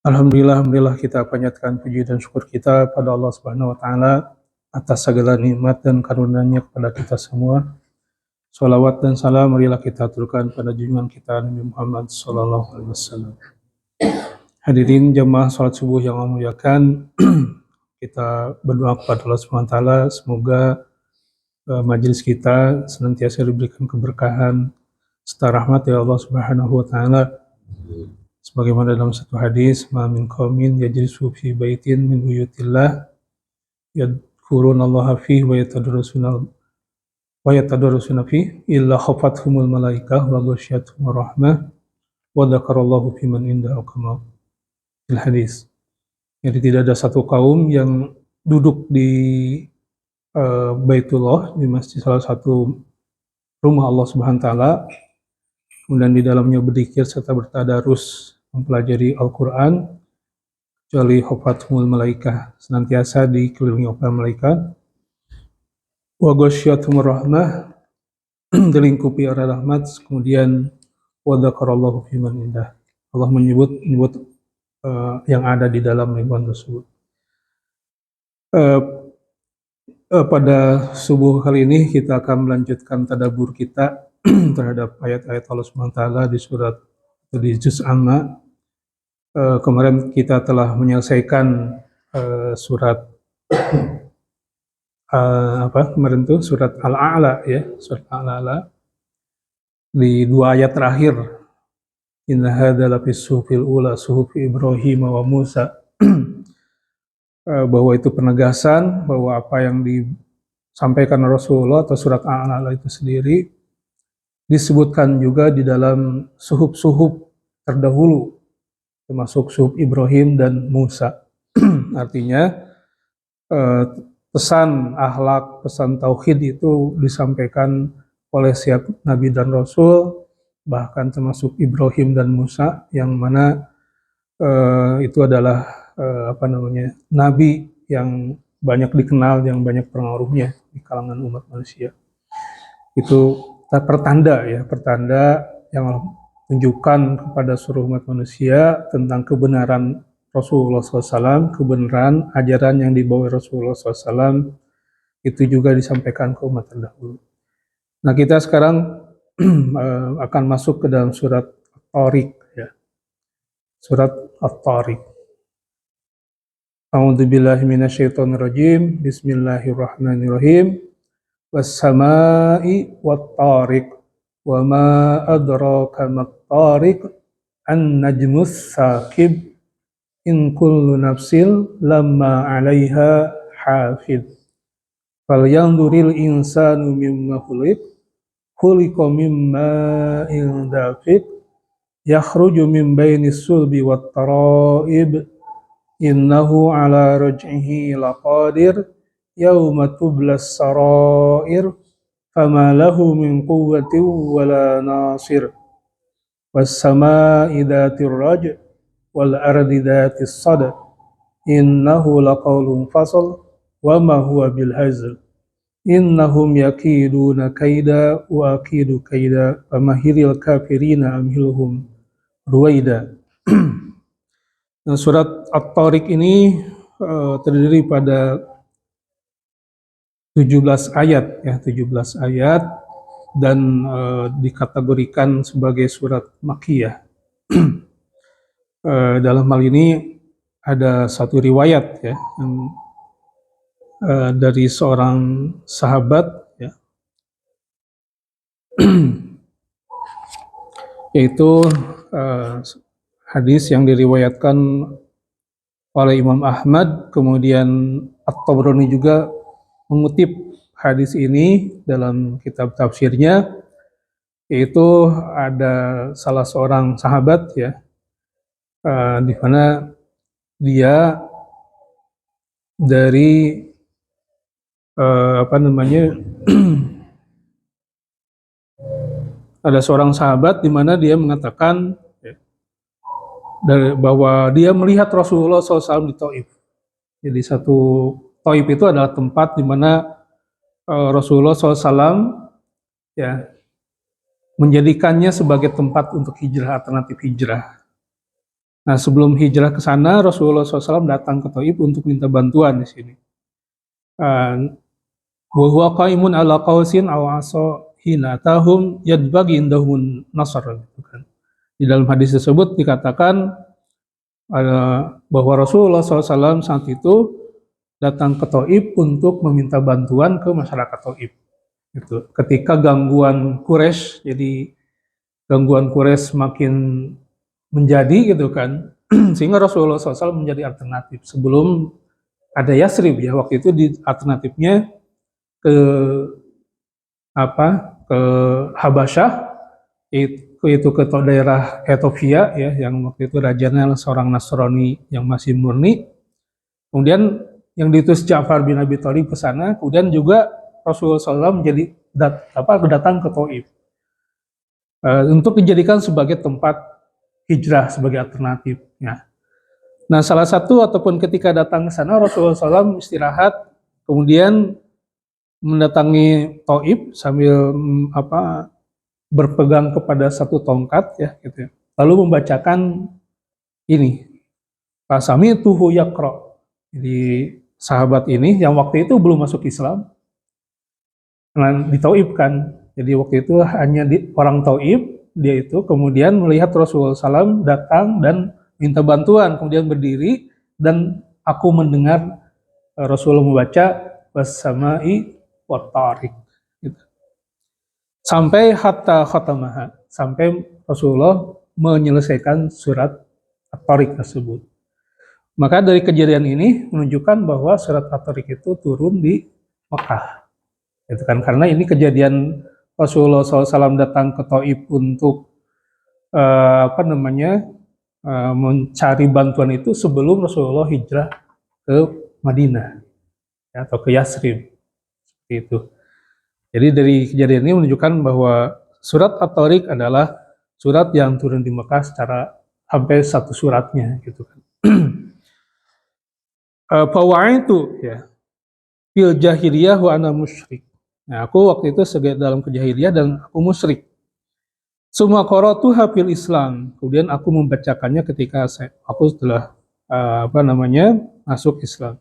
Alhamdulillah kita panjatkan puji dan syukur kita pada Allah Subhanahu wa taala atas segala nikmat dan karunia-Nya kepada kita semua. Shalawat dan salam marilah kita aturkan pada junjungan kita Nabi Muhammad sallallahu alaihi wasallam. Hadirin jamaah salat subuh yang Allah muliakan, kita berdoa kepada Allah Subhanahu wa taala semoga majelis kita senantiasa diberikan keberkahan serta rahmat ya Allah Subhanahu wa taala. Sebagaimana dalam satu hadis, ma min qaumin yajlisu fi baitin min buyutillah yadhkurunallaha fihi wa yatadarrusuna fihi illa khafathumul malaikah wa ghasyiyatuhumur rahmah wa dzakarallahu fiman indahu kama fil hadis. Jadi tidak ada satu kaum yang duduk di Baitullah, di masjid salah satu rumah Allah Subhanahu wa taala, kemudian di dalamnya berzikir serta bertadarus mempelajari Al-Quran, kecuali khafathumul malaikah, senantiasa dikelilingi oleh malaikat, wa ghasyiyatuhumur rahmah, dilingkupi oleh rahmat, kemudian wa dzakarallahu fiman indah, Allah menyebut yang ada di dalam lingkungan tersebut. Pada subuh kali ini kita akan melanjutkan tadabbur kita terhadap ayat-ayat Allah SWT di juz Amma. Kemarin kita telah menyelesaikan surat surat Al-A'la ya, surat Al-A'la di dua ayat terakhir. Inna hadza lafis suhufil ula suhufi Ibrahim wa Musa. Bahwa itu penegasan bahwa apa yang disampaikan Rasulullah atau surat Al-A'la itu sendiri disebutkan juga di dalam suhuf-suhuf terdahulu, termasuk suhuf Ibrahim dan Musa. Artinya pesan akhlak, pesan tauhid itu disampaikan oleh setiap nabi dan rasul, bahkan termasuk Ibrahim dan Musa, yang mana itu adalah nabi yang banyak dikenal, yang banyak pengaruhnya di kalangan umat manusia. Itu pertanda yang menunjukkan kepada seluruh umat manusia tentang kebenaran Rasulullah SAW, kebenaran ajaran yang dibawa Rasulullah SAW itu juga disampaikan ke umat terdahulu. Nah, kita sekarang akan masuk ke dalam surat At-Tariq ya. Surat At-Tariq. A'udzubillahi minasyaitonirrajim. Bismillahirrahmanirrahim. Was-samaa'i wat-tariq. Wa ma adraka mat-tariq. An-najmus saqib. In kullu nafsin lamma 'alaiha hafidh. Falyanzuril insanu mimma khuliq. Khuliqa mimma dafiq. Yakhruju min bainis sulbi wat-tara'ib. Innahu ala raj'ihi laqadir. Yawma tublas sarair. Fama lahu min quwwatin wala nasir. Was-samaa'i dhatir raj' wal ardi dhatis sad. Innahu laqawlun fasl wa ma huwa bil hazl. Innahum yakiduna kaida wa akidu kaida famahiril kafirina amhilhum ruwaida. Surat At-Tariq ini terdiri pada 17 ayat ya, 17 ayat, dan dikategorikan sebagai surat Makkiyah. Dalam hal ini ada satu riwayat ya, dari seorang sahabat ya, yaitu hadis yang diriwayatkan oleh Imam Ahmad, kemudian At-Tabrani juga mengutip hadis ini dalam kitab tafsirnya, yaitu ada salah seorang sahabat ya, di mana dia dari ada seorang sahabat di mana dia mengatakan bahwa dia melihat Rasulullah SAW di Taif. Jadi Taif itu adalah tempat di mana Rasulullah SAW ya menjadikannya sebagai tempat untuk hijrah, alternatif hijrah. Nah, sebelum hijrah ke sana, Rasulullah SAW datang ke Taif untuk minta bantuan di sini. Wa huwa qaimun ala qausin aw asa hina tahum yadbagi indahun nasr, gitu kan. Di dalam hadis tersebut dikatakan bahwa Rasulullah SAW saat itu datang ke Taif untuk meminta bantuan ke masyarakat Taif. Gitu. Ketika gangguan Quraisy, jadi gangguan Quraisy makin menjadi gitu kan, sehingga Rasulullah SAW menjadi alternatif. Sebelum ada Yasrib ya, waktu itu di alternatifnya ke apa, ke Habasyah, itu ke daerah Ethiopia ya, yang waktu itu rajanya seorang Nasrani yang masih murni. Kemudian yang diutus Ja'far bin Abi Thalib ke sana, kemudian juga Rasulullah SAW menjadi datang ke Taif untuk dijadikan sebagai tempat hijrah, sebagai alternatif. Ya. Nah, salah satu ataupun ketika datang ke sana Rasulullah SAW istirahat, kemudian mendatangi Taif sambil berpegang kepada satu tongkat ya, gitu. Lalu membacakan ini, Sami tuhu yakro. Jadi sahabat ini yang waktu itu belum masuk Islam, di Taif kan. Jadi waktu itu hanya orang Taif, dia itu kemudian melihat Rasulullah SAW datang dan minta bantuan, kemudian berdiri dan aku mendengar Rasulullah membaca was-sama'i wat-tariq. Gitu. Sampai hatta khatamaha, sampai Rasulullah menyelesaikan surat At-Tariq tersebut. Maka dari kejadian ini menunjukkan bahwa surat At-Tariq itu turun di Mekah. Itu kan karena ini kejadian Rasulullah SAW datang ke Taif untuk mencari bantuan itu sebelum Rasulullah hijrah ke Madinah ya, atau ke Yasrib seperti itu. Jadi dari kejadian ini menunjukkan bahwa surat At-Tariq adalah surat yang turun di Mekah secara hampir satu suratnya gitu kan. Fawaitu ya fil jahiliyah wa ana musyrik. Nah, aku waktu itu dalam kejahiliyah dan aku musyrik. Summa qara'tuha fil Islam. Kemudian aku membacakannya ketika aku setelah masuk Islam.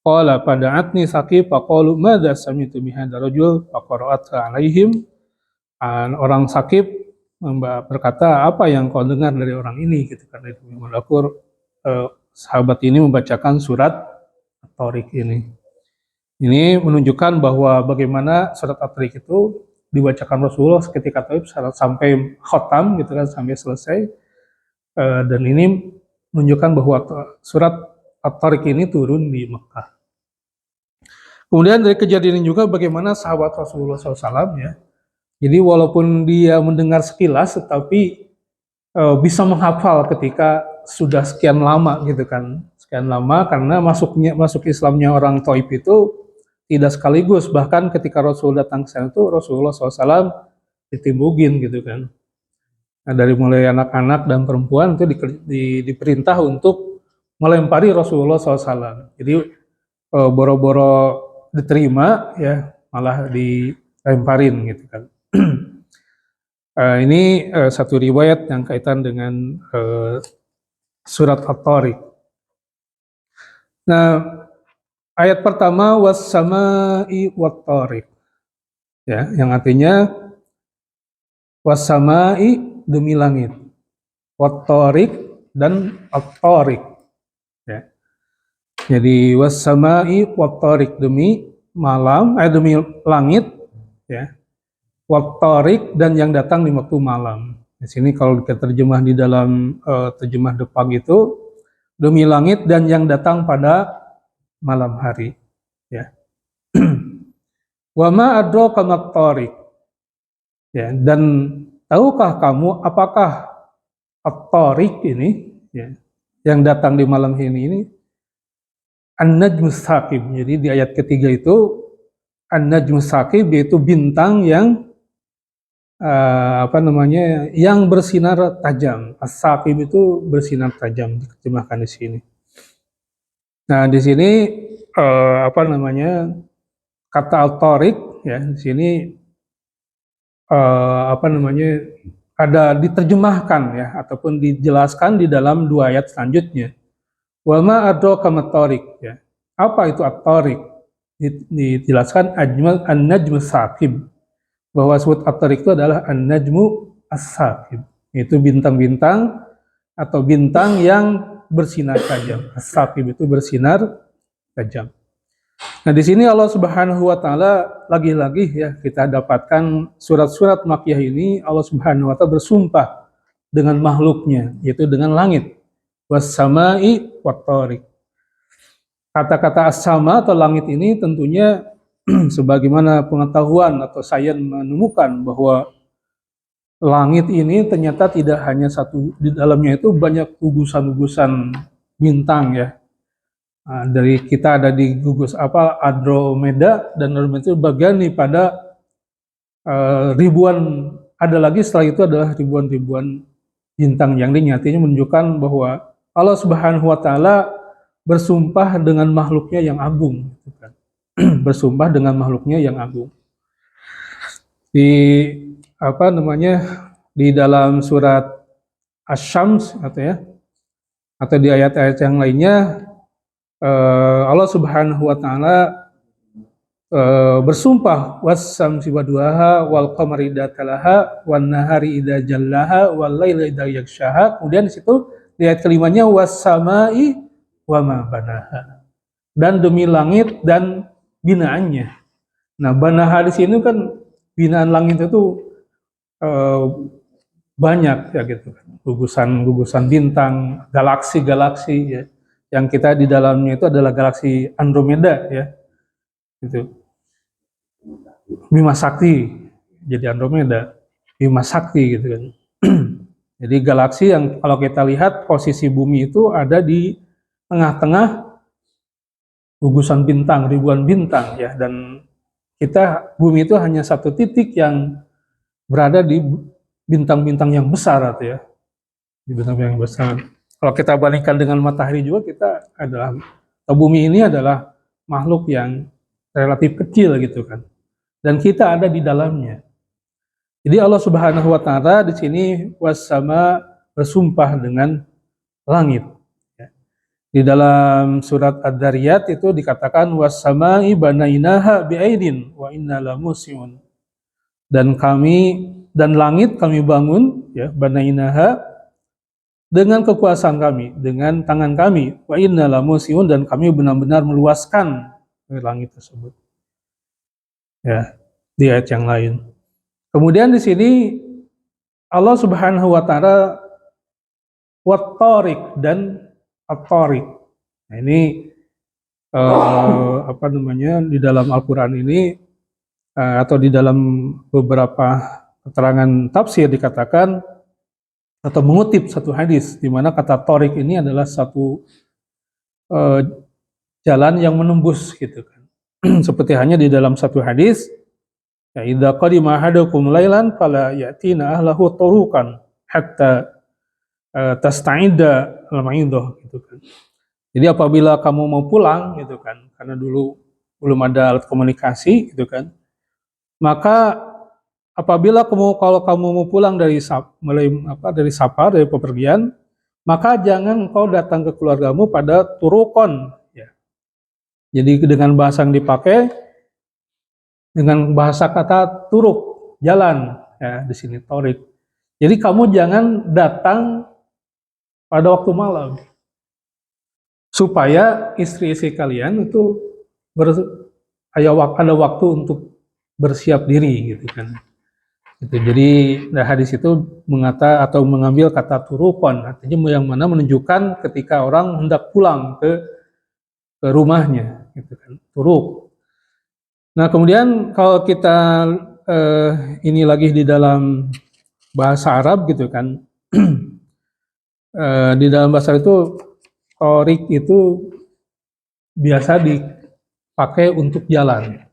Qala pada'atni saqif faqalu madza sami'tu bihadza rajul faqara'atha 'alaihim. Orang Saqif berkata, apa yang kau dengar dari orang ini gitu kan. Sahabat ini membacakan surat At-Tariq ini. Ini menunjukkan bahwa bagaimana surat At-Tariq itu dibacakan Rasulullah ketika Taif sampai khotam gitu kan, sampai selesai. Dan ini menunjukkan bahwa surat At-Tariq ini turun di Mekah. Kemudian dari kejadian ini juga bagaimana sahabat Rasulullah SAW ya. Jadi walaupun dia mendengar sekilas, tetapi bisa menghafal ketika sudah sekian lama gitu kan. Sekian lama karena masuk Islamnya orang Taif itu tidak sekaligus, bahkan ketika Rasul datang ke sana itu Rasulullah SAW ditimbugin gitu kan. Nah, dari mulai anak-anak dan perempuan itu diperintah untuk melempari Rasulullah SAW. Jadi boro-boro diterima ya malah dilemparin gitu kan. Ini satu riwayat yang kaitan dengan surat At-Tariq. Nah, ayat pertama was-sama'i wat-tariq. Ya, yang artinya was-sama'i demi langit, wat-tariq dan at-tariq. Ya. Jadi was-sama'i wat-tariq demi malam, demi langit, ya. Wat-tariq dan yang datang di waktu malam. Di sini kalau kita terjemah di dalam terjemah Depag itu demi langit dan yang datang pada malam hari, ya. Wa ma adraka mat-tariq. Ya, dan tahukah kamu apakah at-tariq ini ya, yang datang di malam ini an-najmus saqib. Jadi di ayat ketiga itu an-najmus saqib yaitu bintang yang yang bersinar tajam. As-saqib itu bersinar tajam diterjemahkan di sini. Nah, di sini kata al-tariq ya, di sini ada diterjemahkan ya ataupun dijelaskan di dalam 2 ayat selanjutnya. Wa ma adraka mat-thariq ya. Apa itu at-thariq? Dijelaskan an-najmu saqib, bahwa disebut at-thariq itu adalah an-najmu as-saqib, yaitu bintang-bintang atau bintang yang bersinar tajam. As-saqib itu bersinar tajam. Nah, di sini Allah Subhanahu wa taala lagi-lagi ya kita dapatkan surat-surat Makkiyah ini Allah Subhanahu wa taala bersumpah dengan makhluknya, yaitu dengan langit. Was-sama'i wat-thariq. Kata-kata as-sama atau langit ini tentunya sebagaimana pengetahuan atau sains menemukan bahwa langit ini ternyata tidak hanya satu, di dalamnya itu banyak gugusan-gugusan bintang ya. Nah, dari kita ada di gugus Andromeda, dan Andromeda itu bagian pada ribuan, ada lagi setelah itu adalah ribuan-ribuan bintang yang nyatanya menunjukkan bahwa Allah Subhanahu wa taala bersumpah dengan makhluknya yang agung, gitu kan. Bersumpah dengan makhluknya yang agung. Di di dalam surat Asy-Syams atau di ayat-ayat yang lainnya Allah Subhanahu wa taala bersumpah was-syamsi waduhaha wal qamari idza talaha wan nahari idza jallaha wal laili idza yaghshaha. Kemudian di situ di ayat kelimanya was-samai wa ma banaha, dan demi langit dan binaannya. Nah, banaha di sini kan binaan langit itu banyak ya gitu kan, gugusan bintang, galaksi-galaksi ya, yang kita di dalamnya itu adalah galaksi Andromeda ya, gitu. Bima Sakti jadi Andromeda, Bima Sakti gitu kan. Jadi galaksi yang kalau kita lihat posisi bumi itu ada di tengah-tengah gugusan bintang, ribuan bintang ya, dan bumi itu hanya satu titik yang berada di bintang-bintang yang besar atau ya, di bintang-bintang yang besar. Kalau kita bandingkan dengan matahari juga, bumi ini adalah makhluk yang relatif kecil gitu kan, dan kita ada di dalamnya. Jadi Allah Subhanahu wa taala di sini was-sama bersumpah dengan langit. Di dalam surat Ad-Dariyat itu dikatakan was-sama'i banainaha bi'aidin wa inna lamusiun. Dan langit kami bangun ya, banainaha dengan kekuasaan kami, dengan tangan kami, wa inna lamusiun, dan kami benar-benar meluaskan langit tersebut. Ya, di ayat yang lain. Kemudian di sini Allah Subhanahu wa taala wat-thariq dan at-thariq. Nah, ini di dalam Al-Qur'an ini atau di dalam beberapa keterangan tafsir dikatakan atau mengutip satu hadis di mana kata thariq ini adalah satu jalan yang menembus gitu kan. Seperti hanya di dalam satu hadis, ya idza qadima ahadukum lailan fala yatina ahlahu turuqan hatta tasta'ida al-ma'idah gitu kan. Jadi apabila kamu mau pulang gitu kan, karena dulu belum ada alat komunikasi gitu kan, maka apabila kalau kamu mau pulang dari safar, dari pepergian, maka jangan kau datang ke keluargamu pada turukon ya. Jadi dengan bahasa yang dipakai dengan bahasa kata turuk, jalan ya, di sini torik. Jadi kamu jangan datang pada waktu malam, supaya istri-istri kalian itu ada waktu untuk bersiap diri gitu kan. Gitu. Jadi hadis itu mengambil kata turukon, artinya yang mana menunjukkan ketika orang hendak pulang ke rumahnya gitu kan, turuk. Nah, kemudian kalau kita ini lagi di dalam bahasa Arab gitu kan, di dalam bahasa itu torik itu biasa dipakai untuk jalan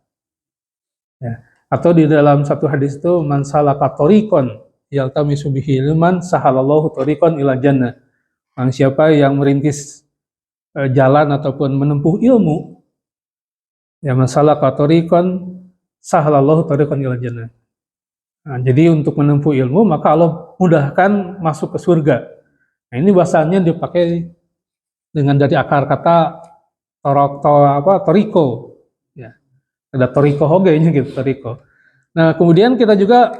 ya. Atau di dalam satu hadis itu man salaka thoriqan yaltamisu bihi ilman sahalallahu thoriqan ila jannah. Siapa yang merintis jalan ataupun menempuh ilmu, ya man salaka thoriqan sahalallahu thoriqan ila jannah. Nah, jadi untuk menempuh ilmu maka Allah mudahkan masuk ke surga. Nah, ini bahasanya dipakai dengan dari akar kata toriko. Ya, ada toriko hogenya gitu, toriko. Nah, kemudian kita juga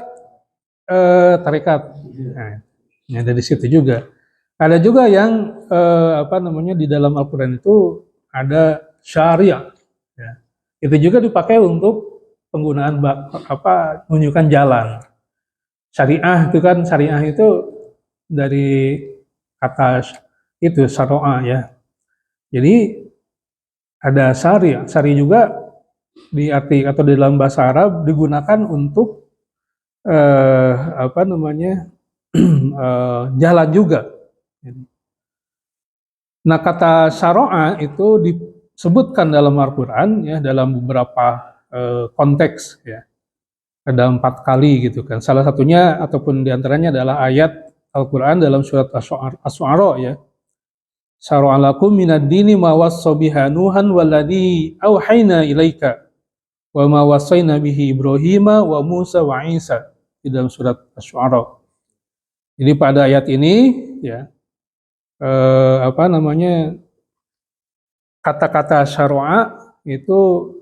tarikat. Nah, ya dari situ juga. Ada juga yang di dalam Al-Qur'an itu ada syariah. Ya. Itu juga dipakai untuk penggunaan menunjukkan jalan. Syariah itu dari kata itu syara'a ya. Jadi ada syariah. Syariah juga di arti atau di dalam bahasa Arab digunakan untuk eh, apa namanya jalan juga. Nah, kata syara'a itu disebutkan dalam Al-Qur'an ya dalam beberapa konteks ya. Ada 4 kali gitu kan. Salah satunya ataupun diantaranya adalah ayat Al-Qur'an dalam surat Asy-Syu'ara ya. Syara'a lakum minad dini ma wassa biha Nuhan walladzi auhayna ilaika wa ma wassayna bihi Ibrahima wa Musa wa Isa di dalam surat Asy-Syu'ara. Jadi pada ayat ini ya kata-kata syara'a itu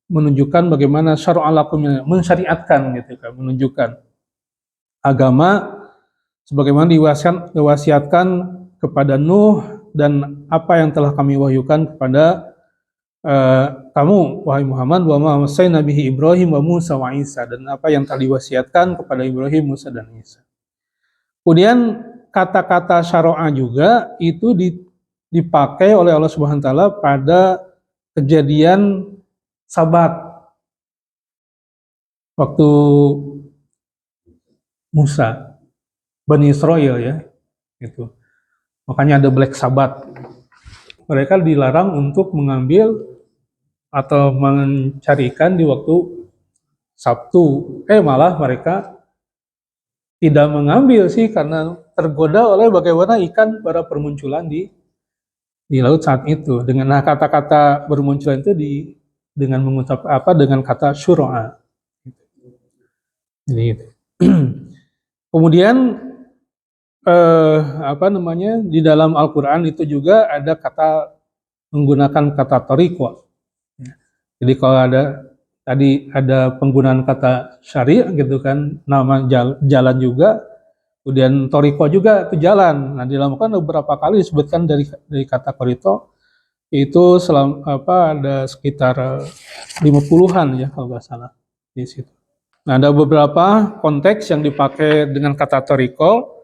menunjukkan bagaimana syara'a lakum mensyariatkan gitu kan, menunjukkan agama sebagaimana diwasiatkan kepada Nuh dan apa yang telah kami wahyukan kepada kamu wahai Muhammad wa ma wasaina bihi Ibrahim wa Musa wa Isa dan apa yang telah diwasiatkan kepada Ibrahim, Musa dan Isa. Kemudian kata-kata syara'a juga itu dipakai oleh Allah Subhanahu wa taala pada kejadian Sabat waktu Musa Bani Israel ya itu. Makanya ada Black Sabbath. Mereka dilarang untuk mengambil atau mencarikan di waktu Sabtu. Malah mereka tidak mengambil sih karena tergoda oleh bagaimana ikan pada permunculan di laut saat itu. Dengan kata-kata bermunculan itu dengan mengucap dengan kata syura'a. Jadi gitu. Kemudian di dalam Al-Qur'an itu juga ada menggunakan kata thariqah. Jadi kalau tadi ada penggunaan kata syari' gitu kan, nama jalan juga, kemudian thariqah juga itu jalan. Nah, di dalam Al-Qur'an beberapa kali disebutkan dari kata thariqah itu ada sekitar 50-an ya kalau nggak salah di situ. Nah, ada beberapa konteks yang dipakai dengan kata thariqah.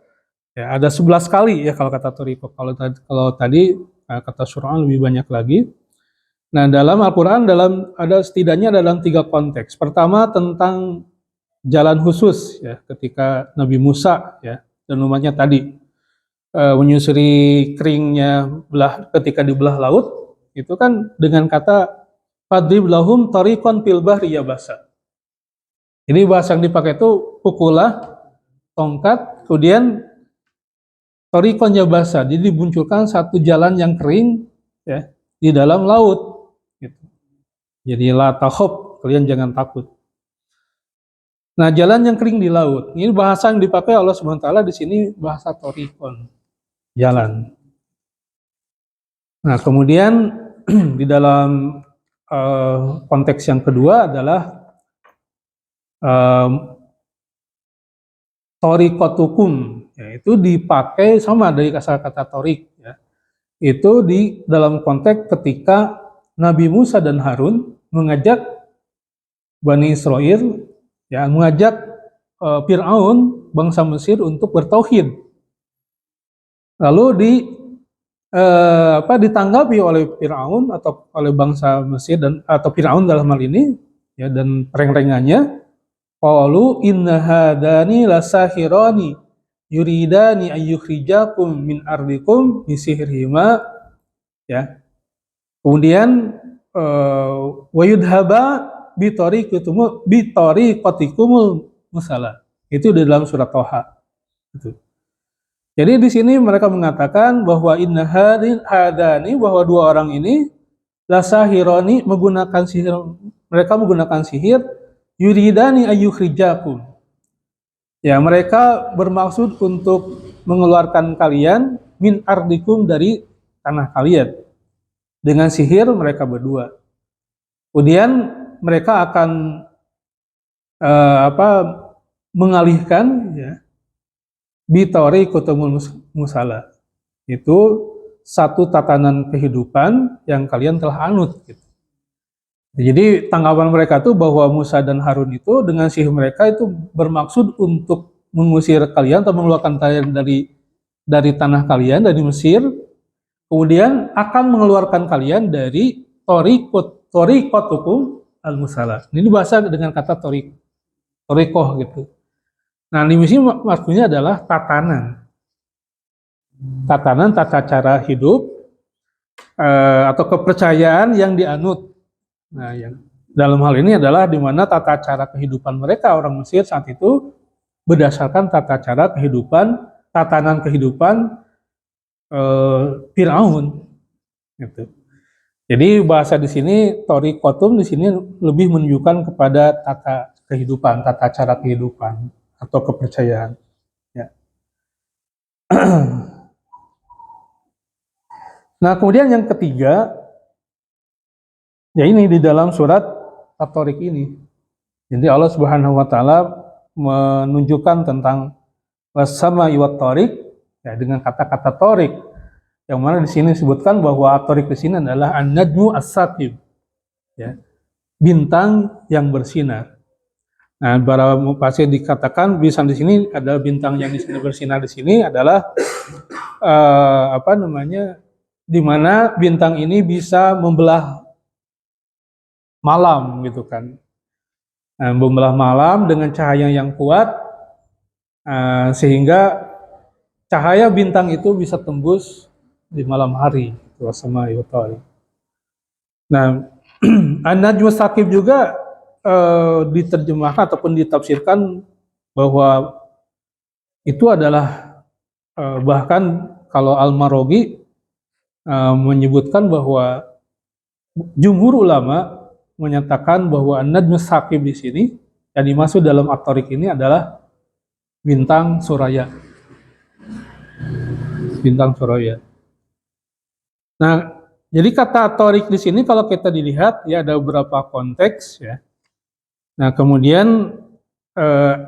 Ya, ada 11 kali ya kalau kata thariqah. Kalau tadi kata syura'a lebih banyak lagi. Nah, dalam Al-Qur'an setidaknya dalam 3 konteks. Pertama tentang jalan khusus ya ketika Nabi Musa ya dan umatnya tadi menyusuri keringnya ketika di belah laut itu kan dengan kata fadrib lahum tariqan fil bahri yabasa. Jadi bahasa yang dipakai itu pukullah tongkat kemudian tariqan yabasa. Jadi dimunculkan satu jalan yang kering ya di dalam laut gitu. Jadi la takhaf, kalian jangan takut. Nah, jalan yang kering di laut. Ini bahasa yang dipakai Allah Subhanahu wa taala di sini bahasa tariqan. Jalan. Nah, kemudian di dalam konteks yang kedua adalah tariqatukum, yaitu dipakai sama dari kata tariq ya. Itu di dalam konteks ketika Nabi Musa dan Harun mengajak Bani Israel ya, mengajak Fir'aun bangsa Mesir untuk bertauhid. Lalu ditanggapi oleh Fir'aun atau oleh bangsa Mesir atau Fir'aun dalam hal ini ya dan reng-rengannya qalu inna hadani lasahirani yuridani ayyukhrijakum min ardikum bisihrihima ya. Kemudian wa yudhaba bitariqatikumul musala. Itu di dalam surat Thaha. Itu. Jadi di sini mereka mengatakan bahwa inna hadani bahwa dua orang ini lasahirani menggunakan sihir, mereka menggunakan sihir yuridani ayyukhrijakum. Ya, mereka bermaksud untuk mengeluarkan kalian min ardikum dari tanah kalian. Dengan sihir mereka berdua. Kemudian mereka akan apa mengalihkan ya bitori kutumul musala. Itu satu tatanan kehidupan yang kalian telah anut gitu. Jadi tanggapan mereka tuh bahwa Musa dan Harun itu dengan sihir mereka itu bermaksud untuk mengusir kalian atau mengeluarkan kalian dari tanah kalian dari Mesir, kemudian akan mengeluarkan kalian dari torikotukum al-musala. Ini bahasa dengan kata torikoh gitu. Nah, di sini maksudnya adalah tatanan, tata cara hidup atau kepercayaan yang dianut. Nah, yang dalam hal ini adalah di mana tata cara kehidupan mereka orang Mesir saat itu berdasarkan tata cara kehidupan, tatanan kehidupan Firaun. Gitu. Jadi bahasa di sini torikotum di sini lebih menunjukkan kepada tata kehidupan, tata cara kehidupan atau kepercayaan. Ya. Nah, kemudian yang ketiga, ya ini di dalam surat At-Tariq ini. Jadi Allah Subhanahu wa taala menunjukkan tentang was-sama'i wat-tariq ya dengan kata-kata tariq. Yang mana di sini disebutkan bahwa at-tariq di sini adalah an-najmu as-saqib. Ya. Bintang yang bersinar. Nah, para mufasir dikatakan bisa di sini adalah bintang yang di sini bersinar di sini adalah apa namanya? Di mana bintang ini bisa membelah malam gitu kan. Membelah malam dengan cahaya yang kuat sehingga cahaya bintang itu bisa tembus di malam hari sama Yotari. Nah, An-Najmu Saqib juga diterjemahkan ataupun ditafsirkan bahwa itu adalah bahkan kalau Al-Maroghi menyebutkan bahwa jumhur ulama menyatakan bahwa An-Najmu Saqib di sini yang dimaksud dalam At-Tariq ini adalah bintang Suraya. Bintang Suraya. Nah, jadi kata At-Tariq di sini kalau kita dilihat ya ada beberapa konteks ya. Nah, kemudian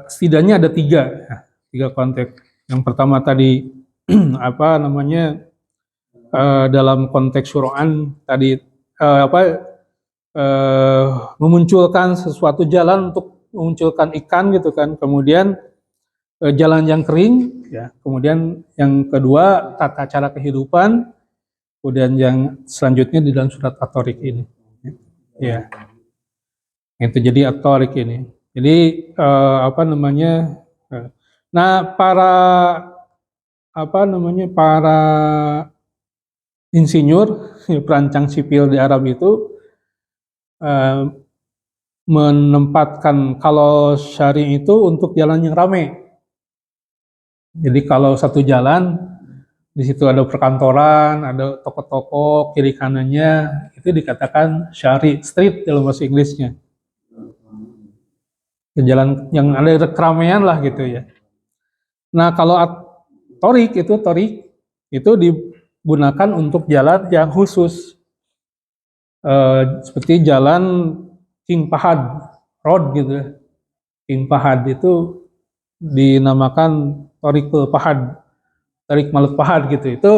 setidaknya ada tiga konteks. Yang pertama tadi apa namanya dalam konteks Quran tadi memunculkan sesuatu jalan untuk memunculkan ikan gitu kan, kemudian jalan yang kering ya, kemudian yang kedua tata cara kehidupan, kemudian yang selanjutnya di dalam surat At-Tariq ini ya itu jadi At-Tariq ini jadi apa namanya nah para insinyur perancang sipil di Arab itu menempatkan kalau syari itu untuk jalan yang ramai. Jadi kalau satu jalan di situ ada perkantoran, ada toko-toko kiri kanannya, itu dikatakan syari street dalam bahasa Inggrisnya. Jalan yang ada keramaian lah gitu ya. Nah kalau torik itu digunakan untuk jalan yang khusus, seperti jalan King Fahad Road gitu. King Fahad itu dinamakan Torikul Fahad, Tarik Malut Fahad gitu. Itu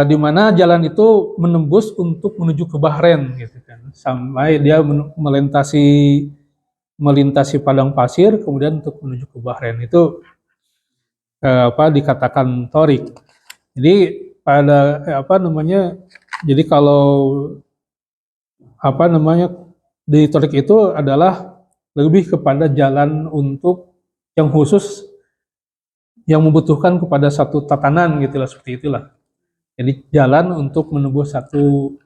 di mana jalan itu menembus untuk menuju ke Bahrain gitu kan. Sampai dia melintasi padang pasir kemudian untuk menuju ke Bahrain. Itu dikatakan Torik. Jadi pada jadi kalau di Torik itu adalah lebih kepada jalan untuk yang khusus yang membutuhkan kepada satu tatanan gitulah, seperti itulah. Jadi jalan untuk menembus satu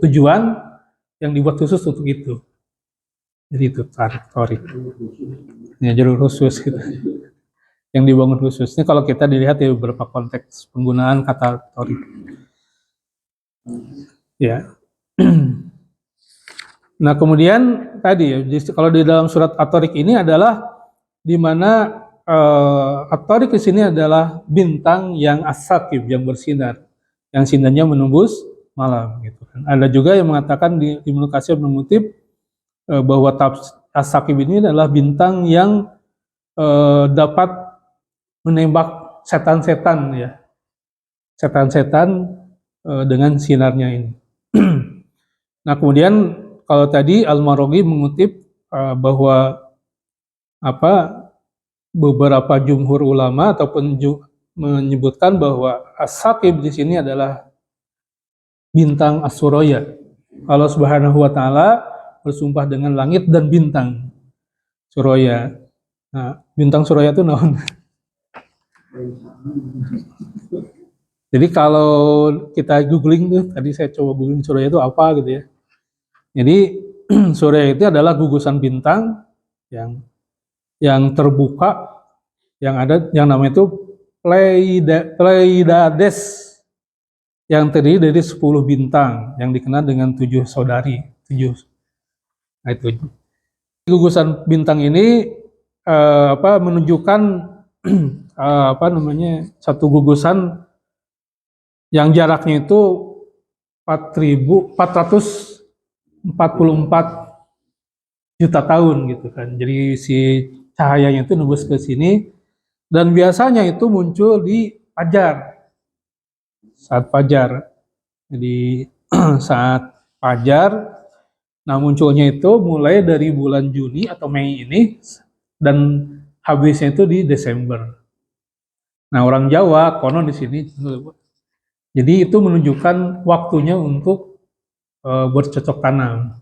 tujuan yang dibuat khusus untuk itu. Jadi itu Torik. Ya, jalur khusus gitu. Yang dibangun khusus. Ini kalau kita dilihat di beberapa konteks penggunaan kata Torik. Ya. Nah, kemudian tadi ya, kalau di dalam surat At-Tariq ini adalah di mana At-Tariq di sini adalah bintang yang as-saqib, yang bersinar, yang sinarnya menembus malam gitu kan. Ada juga yang mengatakan di Ibnu Katsir mengutip bahwa as-saqib ini adalah bintang yang dapat menembak setan-setan ya. Setan-setan dengan sinarnya ini. Nah, kemudian kalau tadi Al-Maraghi mengutip bahwa beberapa jumhur ulama ataupun menyebutkan bahwa as-saqib di sini adalah bintang as-suraya. Allah Subhanahu wa taala bersumpah dengan langit dan bintang suraya. Nah, bintang suraya itu naon? Jadi kalau kita googling tuh, tadi saya coba googling suraya itu apa gitu ya. Jadi suraya itu adalah gugusan bintang yang terbuka, yang ada yang namanya itu Pleiades, yang terdiri dari 10 bintang yang dikenal dengan 7 saudari. 7. Nah, itu gugusan bintang ini menunjukkan satu gugusan yang jaraknya itu 4.444 juta tahun gitu kan. Jadi si cahayanya itu nembus ke sini dan biasanya itu muncul di fajar. Saat fajar. Jadi saat fajar, nah munculnya itu mulai dari bulan Juni atau Mei ini dan habisnya itu di Desember. Nah, orang Jawa konon di sini, jadi itu menunjukkan waktunya untuk bercocok tanam.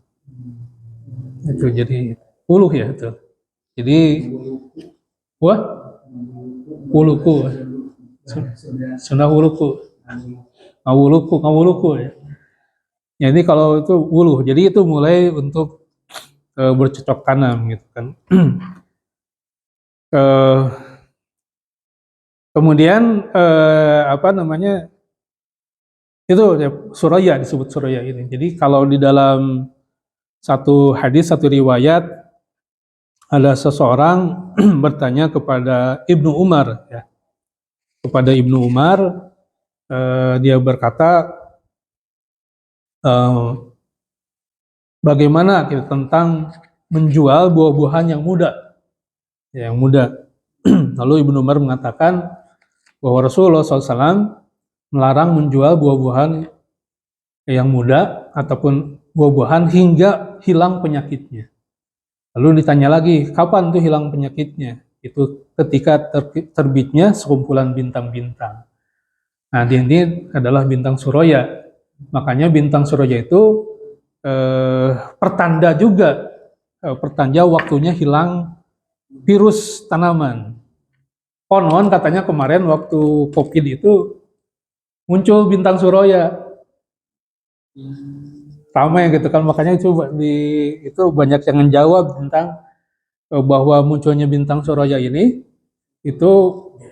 Itu jadi puluh ya itu. Jadi wah puluhku, sudah wuluku, ngawuluku ya. Jadi kalau itu wuluh, jadi itu mulai untuk bercocok tanam gitu kan. Kemudian itu ya, suraya, disebut suraya ini. Jadi kalau di dalam satu hadis, satu riwayat, ada seseorang bertanya kepada Ibnu Umar ya. Kepada Ibnu Umar, dia berkata, bagaimana gitu, tentang menjual buah-buahan yang muda. Ya, yang muda. Lalu Ibnu Umar mengatakan bahwa Rasulullah SAW melarang menjual buah-buahan yang muda ataupun buah-buahan hingga hilang penyakitnya. Lalu ditanya lagi, kapan tuh hilang penyakitnya? Itu ketika terbitnya sekumpulan bintang-bintang. Nah, ini adalah bintang suraya. Makanya bintang suraya itu pertanda juga, pertanda waktunya hilang virus tanaman. Konon katanya kemarin waktu COVID itu muncul bintang suraya. Sama ya gitu kan, makanya coba itu banyak yang menjawab tentang bahwa munculnya bintang suraya ini itu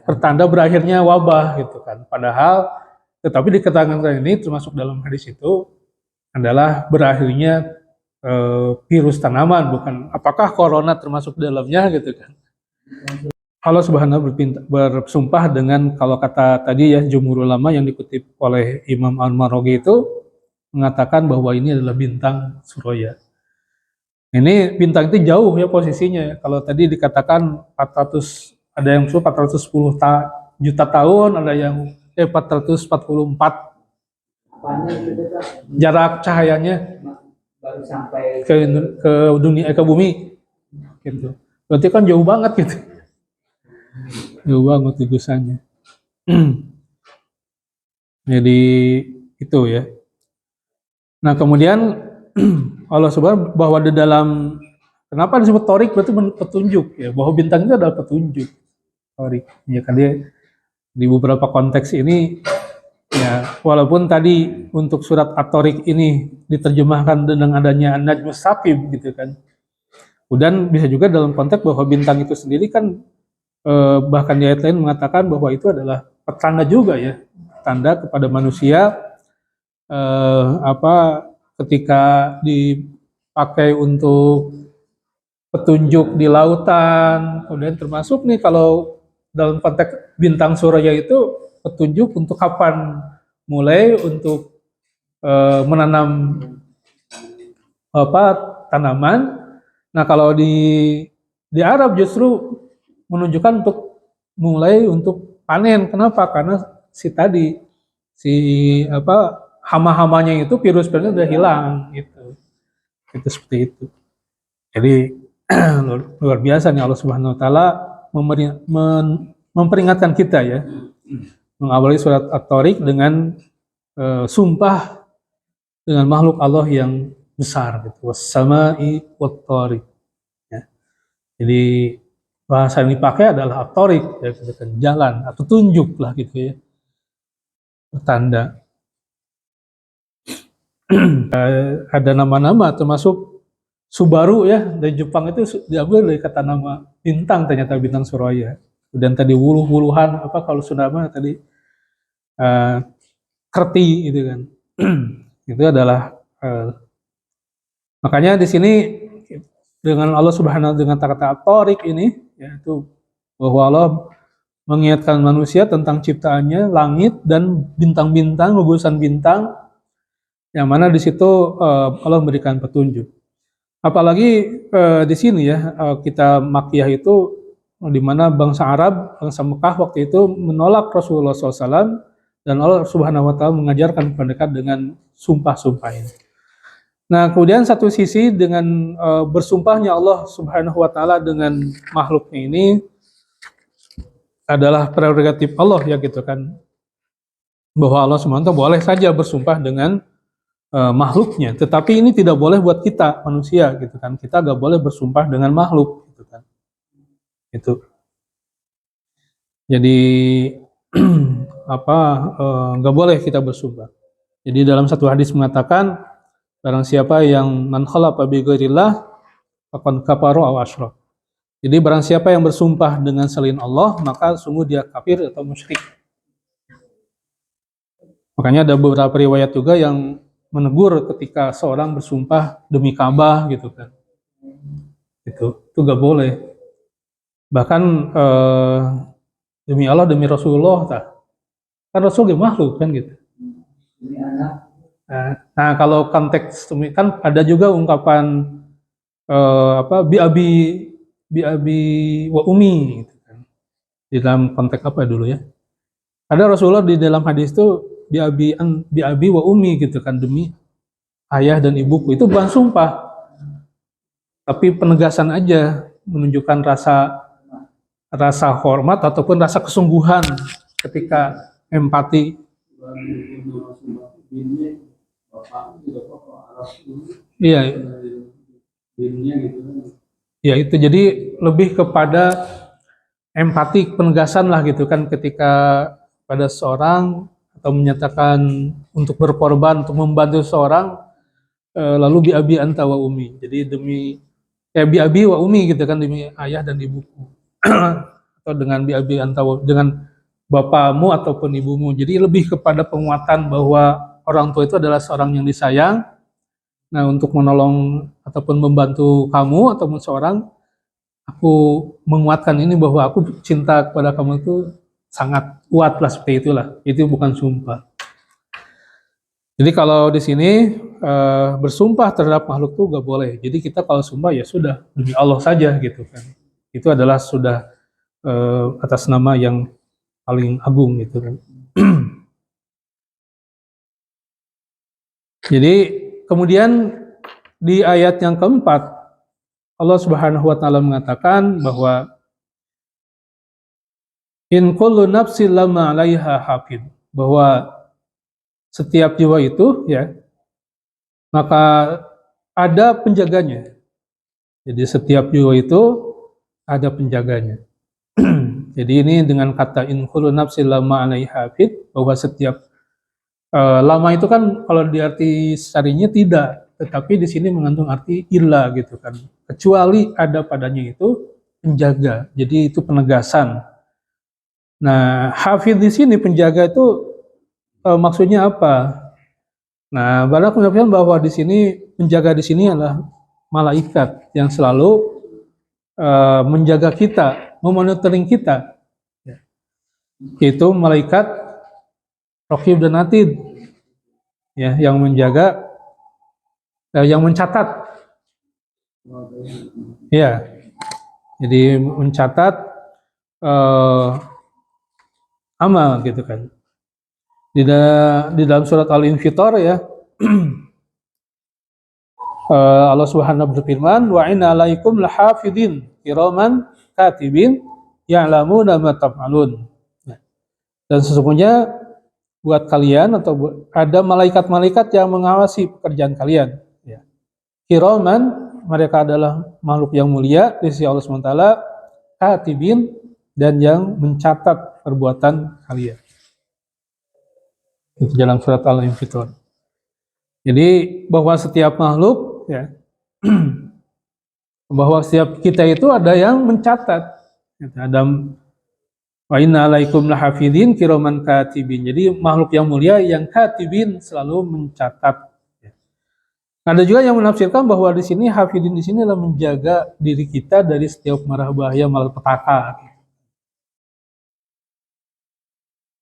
pertanda berakhirnya wabah gitu kan. Padahal tetapi di keterangan ini termasuk dalam hadis itu adalah berakhirnya virus tanaman, bukan apakah corona termasuk dalamnya gitu kan. Allah Subhanahu bersumpah dengan, kalau kata tadi ya jumhur ulama yang dikutip oleh Imam Al-Maraghi itu mengatakan bahwa ini adalah bintang suraya. Ini bintang itu jauh ya posisinya. Kalau tadi dikatakan 400, ada yang 410 juta tahun, ada yang 444 jarak cahayanya baru sampai ke dunia, ke bumi gitu. Berarti kan jauh banget gitu. Jauh banget gugusannya. Jadi itu ya. Nah, kemudian Allah Subhanahu bahwa di dalam, kenapa disebut Torik, berarti petunjuk ya, bahwa bintang itu adalah petunjuk. Torik. Ya kan, dia di beberapa konteks ini ya, walaupun tadi untuk surat At-Tariq ini diterjemahkan dengan adanya An-Najmus Saqib gitu kan. Dan bisa juga dalam konteks bahwa bintang itu sendiri kan bahkan di ayat lain mengatakan bahwa itu adalah petanda juga ya, tanda kepada manusia ketika di pakai untuk petunjuk di lautan, kemudian termasuk nih kalau dalam konteks bintang surya itu petunjuk untuk kapan mulai untuk menanam apa tanaman. Nah kalau di Arab justru menunjukkan untuk mulai untuk panen. Kenapa? Karena si apa hama-hamanya itu virus-virusnya udah hilang gitu. Itu seperti itu. Jadi luar biasa nih Allah Subhanahu wa taala memperingatkan kita ya. Mengawali surat At-Tariq dengan sumpah dengan makhluk Allah yang besar gitu. Was-sama'i wat-tariq. Ya. Jadi bahasa yang dipakai adalah At-Tariq ya, jalan atau tunjuk lah gitu ya. Tanda. Ada nama-nama termasuk Subaru ya dari Jepang itu diambil dari kata nama bintang, ternyata bintang Suraya. Dan tadi wuluh-wuluhan apa kalau Sundama tadi kerti gitu kan. Itu adalah makanya di sini dengan Allah Subhanahu dengan kata At-Tariq ini yaitu bahwa Allah mengingatkan manusia tentang ciptaannya langit dan bintang-bintang, gugusan bintang yang mana di situ Allah memberikan petunjuk. Apalagi di sini ya kita Makkiyah itu di mana bangsa Arab, bangsa Mekah waktu itu menolak Rasulullah SAW dan Allah Subhanahu Wa Taala mengajarkan mereka dengan sumpah-sumpah ini. Nah kemudian satu sisi dengan bersumpahnya Allah Subhanahu Wa Taala dengan makhluknya ini adalah prerogatif Allah ya gitu kan, bahwa Allah Subhanahu Wa Taala boleh saja bersumpah dengan makhluknya, tetapi ini tidak boleh buat kita manusia gitu kan, kita gak boleh bersumpah dengan makhluk gitu kan, itu jadi apa gak boleh kita bersumpah. Jadi dalam satu hadis mengatakan barang siapa yang man khalafa bi ghairillah faqad kafara aw asyrak. Jadi barang siapa yang bersumpah dengan selain Allah maka sungguh dia kafir atau musyrik. Makanya ada beberapa riwayat juga yang menegur ketika seorang bersumpah demi Ka'bah gitu kan, itu gak boleh. Bahkan demi Allah demi Rasulullah kan Rasul makhluk kan gitu. Nah kalau konteks kan ada juga ungkapan bi abi wa umi gitu kan. Di dalam konteks apa dulu ya? Ada Rasulullah di dalam hadis itu bi abi wa umi gitu kan, demi ayah dan ibuku. Itu bukan sumpah, tapi penegasan aja, menunjukkan rasa hormat ataupun rasa kesungguhan ketika empati. Iya. Ya itu jadi lebih kepada empati, penegasan lah gitu kan, ketika pada seorang atau menyatakan untuk berkorban untuk membantu seorang lalu bi abi anta wa umi. Jadi demi bi abi wa umi gitu kan, demi ayah dan ibuku. Atau dengan bi abi anta wa, dengan bapamu ataupun ibumu. Jadi lebih kepada penguatan bahwa orang tua itu adalah seorang yang disayang. Nah, untuk menolong ataupun membantu kamu ataupun seorang, aku menguatkan ini bahwa aku cinta kepada kamu itu sangat kuat lah, seperti itulah. Itu bukan sumpah. Jadi kalau di sini bersumpah terhadap makhluk itu gak boleh. Jadi kita kalau sumpah ya sudah demi Allah saja gitu kan. Itu adalah sudah atas nama yang paling agung gitu kan. Jadi kemudian di ayat yang keempat Allah Subhanahu wa taala mengatakan bahwa in kullu nafsin lama 'alaiha hafid, bahwa setiap jiwa itu ya maka ada penjaganya. Jadi setiap jiwa itu ada penjaganya. Jadi ini dengan kata in kullu nafsin lama 'alaiha hafid, bahwa setiap lama itu kan kalau di arti syar'inya tidak, tetapi di sini mengandung arti illa gitu kan. Kecuali ada padanya itu penjaga. Jadi itu penegasan. Nah, hafidh di sini penjaga itu maksudnya apa? Nah, banyak menyampaikan bahwa di sini penjaga di sini adalah malaikat yang selalu menjaga kita, memonitoring kita, yaitu malaikat Raqib dan Atid, ya, yang menjaga, yang mencatat, ya, jadi mencatat amal gitu kan. Di dalam surat Al-Infitar ya, Allah Subhanahu berfirman, wa inna alaikum lahafidin kiraman katibin ya'lamuna ma taf'alun. Dan sesungguhnya buat kalian atau ada malaikat-malaikat yang mengawasi pekerjaan kalian. Ya. Kiraman, mereka adalah makhluk yang mulia di sisi Allah SWT, katibin, dan yang mencatat perbuatan kalian. Itu dalam surat Al-Infitar. Jadi bahwa setiap makhluk, ya, bahwa setiap kita itu ada yang mencatat. Ada wa inna alaikum lahafidin kiraman katibin. Jadi makhluk yang mulia yang katibin selalu mencatat. Ada juga yang menafsirkan bahwa di sini hafidin di sini adalah menjaga diri kita dari setiap mara bahaya malapetaka.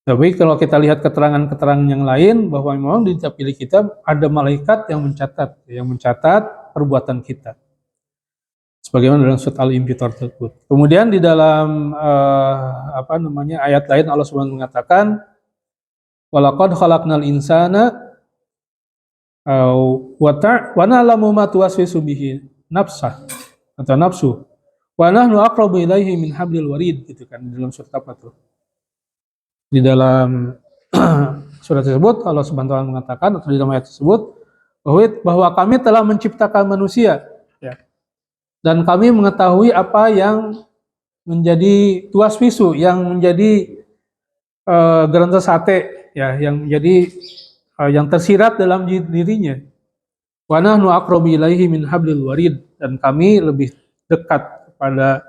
Tapi kalau kita lihat keterangan-keterangan yang lain bahwa memang di setiap diri kita ada malaikat yang mencatat perbuatan kita. Sebagaimana dalam surat Al-Infitar tersebut. Kemudian di dalam ayat lain Allah Subhanahu mengatakan walaqad khalaqnal insana wa na'lamu ma tuwaswisu bihi nafsah atau nafsu wa nahnu aqrabu ilaihi min hablil warid, gitu kan, di dalam surat apa tuh? Di dalam surat tersebut Allah Subhanahu wa taala mengatakan, atau di dalam ayat tersebut, bahwa kami telah menciptakan manusia, ya, dan kami mengetahui apa yang menjadi tuaswisu, yang menjadi geranta sate, ya, yang menjadi yang tersirat dalam dirinya. Wa nahnu aqrabu ilaihi min hablil warid, dan kami lebih dekat kepada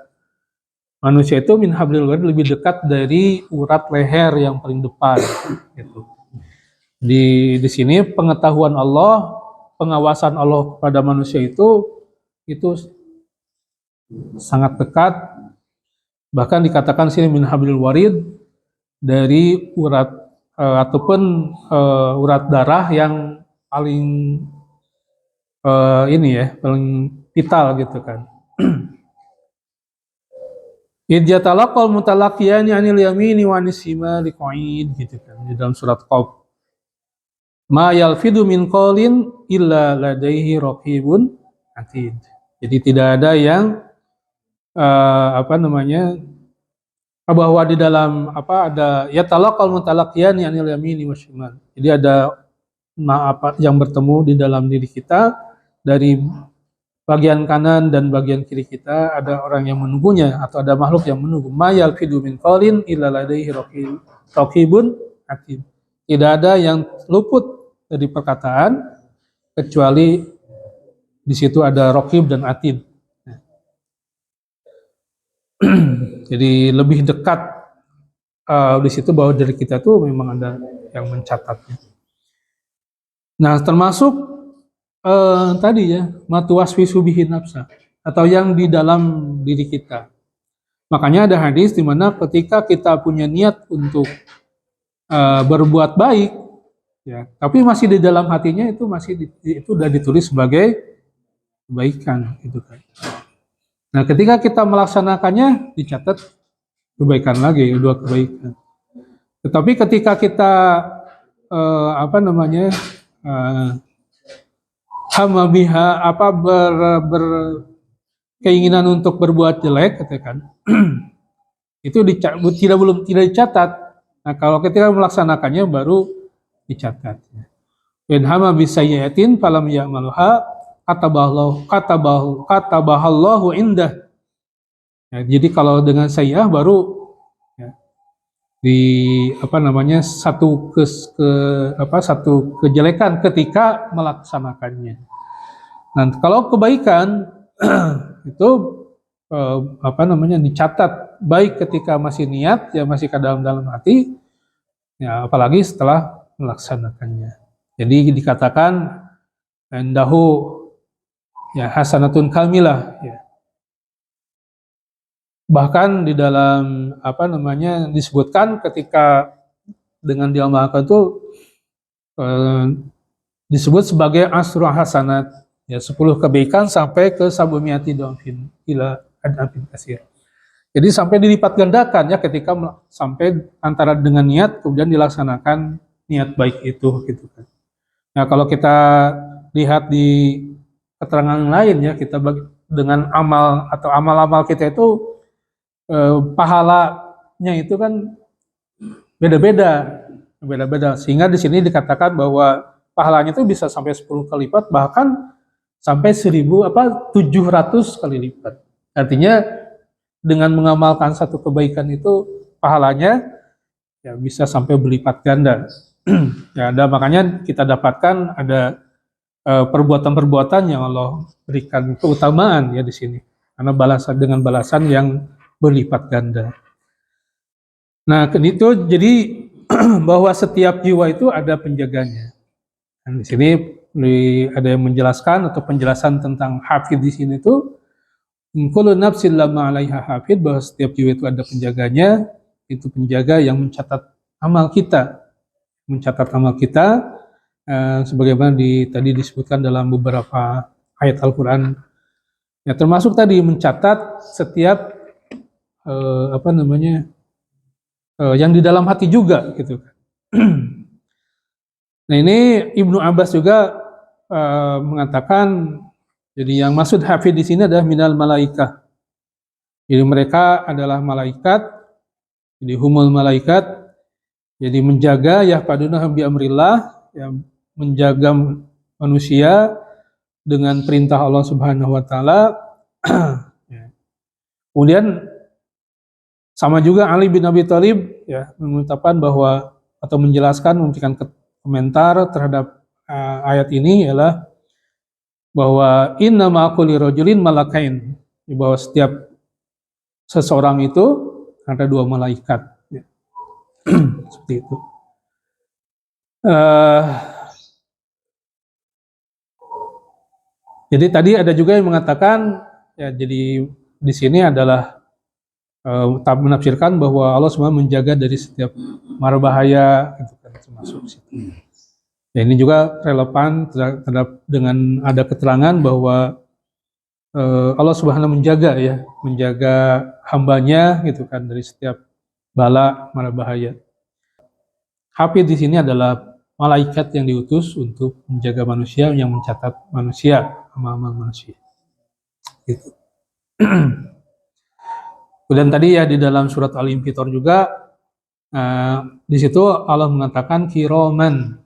manusia itu min hablil warid, lebih dekat dari urat leher yang paling depan, gitu. Di sini pengetahuan Allah, pengawasan Allah kepada manusia itu sangat dekat. Bahkan dikatakan sini min hablil warid, dari urat ataupun urat darah yang paling paling vital, gitu kan. Idjatalaqal mutalaqiyani 'anil yamini wa 'anis shimali qa'id, gitu kan, di dalam surat Qaf. Ma yalfidu min qawlin illa ladaihi raqibun atid. Jadi tidak ada yang bahwa di dalam ada yatalaqal mutalaqiyani 'anil yamini washimal. Jadi ada yang bertemu di dalam diri kita dari bagian kanan dan bagian kiri kita, ada orang yang menunggunya atau ada makhluk yang menunggu. Ma yalfidu min qawlin illa ladaihi raqibun atid. Tidak ada yang luput dari perkataan kecuali di situ ada raqib dan atid. Jadi lebih dekat di situ bahwa dari kita tuh memang ada yang mencatatnya. Nah, termasuk tadi ya, matuwaswisu bihi nafsa, atau yang di dalam diri kita. Makanya ada hadis di mana ketika kita punya niat untuk berbuat baik, ya, tapi masih di dalam hatinya itu sudah ditulis sebagai kebaikan, gitu kan. Nah, ketika kita melaksanakannya dicatat kebaikan lagi, dua kebaikan. Tetapi ketika kita hamabiha berkeinginan untuk berbuat jelek, katakan, itu tidak dicatat. Nah, kalau ketika melaksanakannya baru dicatat. Wa hama bisayyi'atin falam ya'maluha katabahallahu indah. Ya, jadi kalau dengan sayyi'ah baru ya, satu kejelekan ketika melaksanakannya. Nah, kalau kebaikan itu dicatat baik ketika masih niat, ya, masih ke dalam hati, ya, apalagi setelah melaksanakannya. Jadi dikatakan endahu, ya hasanatun kamilah ya. Bahkan di dalam disebutkan ketika dengan diamalkan itu disebut sebagai asru hasanat ya, 10 kebaikan sampai ke sabumiyati dhamfin ila adafin kasir. Jadi sampai dilipat gandakan ya ketika sampai antara dengan niat kemudian dilaksanakan niat baik itu gitu kan. Nah, kalau kita lihat di keterangan lain ya, kita dengan amal atau amal-amal kita itu pahalanya itu kan beda-beda sehingga di sini dikatakan bahwa pahalanya itu bisa sampai 10 kali lipat, bahkan sampai 700 kali lipat. Artinya dengan mengamalkan satu kebaikan itu pahalanya ya bisa sampai berlipat ganda. Ya, makanya kita dapatkan ada perbuatan-perbuatan yang Allah berikan keutamaan ya di sini, karena dengan balasan yang berlipat ganda. Nah, itu jadi bahwa setiap jiwa itu ada penjaganya. Dan di sini ada yang menjelaskan atau penjelasan tentang hafid di sini itu kullu nafsin lamma 'alaiha hafid, bahwa setiap jiwa itu ada penjaganya, itu penjaga yang mencatat amal kita. Sebagaimana tadi disebutkan dalam beberapa ayat Al-Qur'an. Ya, termasuk tadi mencatat setiap yang di dalam hati juga gitu. Nah, ini Ibnu Abbas juga mengatakan, jadi yang maksud hafid di sini adalah minal malaikah. Jadi mereka adalah malaikat, jadi humul malaikat, jadi menjaga yahfaduna bi amrillah, yang menjaga manusia dengan perintah Allah Subhanahu wa taala. Kemudian sama juga Ali bin Abi Thalib ya mengungkapkan bahwa atau menjelaskan, memberikan komentar terhadap ayat ini ialah bahwa inna ma'kulli rajulin malakain, bahwa setiap seseorang itu ada 2 malaikat ya. Seperti itu. Jadi tadi ada juga yang mengatakan ya, jadi di sini adalah menafsirkan bahwa Allah semua menjaga dari setiap mara bahaya, itu kan termasuk situ. Ya, ini juga relevan terhadap dengan ada keterangan bahwa Allah Subhanahu menjaga hambanya gitu kan dari setiap bala mara bahaya. Hafid di sini adalah malaikat yang diutus untuk menjaga manusia, yang mencatat manusia, amal-amal manusia. Gitu. Kemudian tadi ya di dalam surat Al-Infitor juga di situ Allah mengatakan kiroman,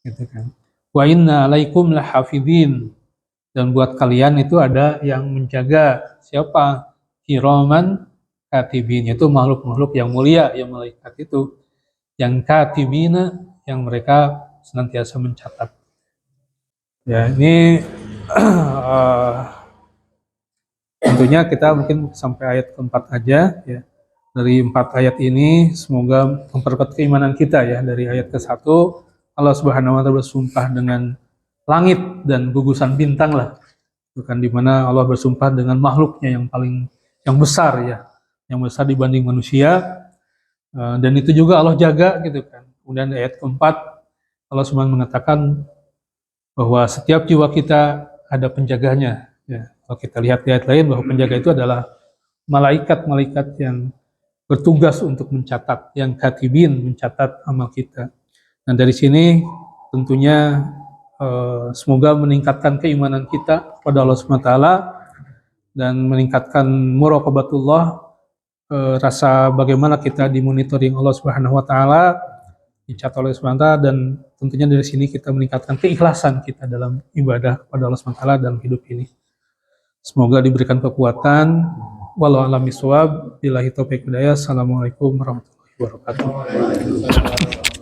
gitu kan. Wa inna alaikum lahafidhin, dan buat kalian itu ada yang menjaga. Siapa? Kiroman katibin, itu makhluk-makhluk yang mulia, yang malaikat itu, yang katibina, yang mereka senantiasa mencatat. Ya, ini tentunya kita mungkin sampai ayat keempat aja ya. Dari 4 ayat ini semoga memperkuat keimanan kita ya. Dari ayat ke-1 Allah Subhanahu wa taala bersumpah dengan langit dan gugusan bintang lah. Bukan di mana Allah bersumpah dengan makhluknya yang besar ya. Yang besar dibanding manusia. Dan itu juga Allah jaga gitu kan. Kemudian ayat keempat Allah Subhanahu mengatakan bahwa setiap jiwa kita ada penjaganya ya. Kalau kita lihat di ayat lain bahwa penjaga itu adalah malaikat-malaikat yang bertugas untuk mencatat, yang katibin, mencatat amal kita. Dan dari sini tentunya semoga meningkatkan keimanan kita kepada Allah SWT dan meningkatkan muraqabatullah, rasa bagaimana kita dimonitoring Allah Subhanahu wa taala, dicatat oleh SWT, dan tentunya dari sini kita meningkatkan keikhlasan kita dalam ibadah kepada Allah SWT dalam hidup ini. Semoga diberikan kekuatan. Wallahu a'lam bishawab. Billahi taufiq hidayah. Assalamualaikum warahmatullahi wabarakatuh.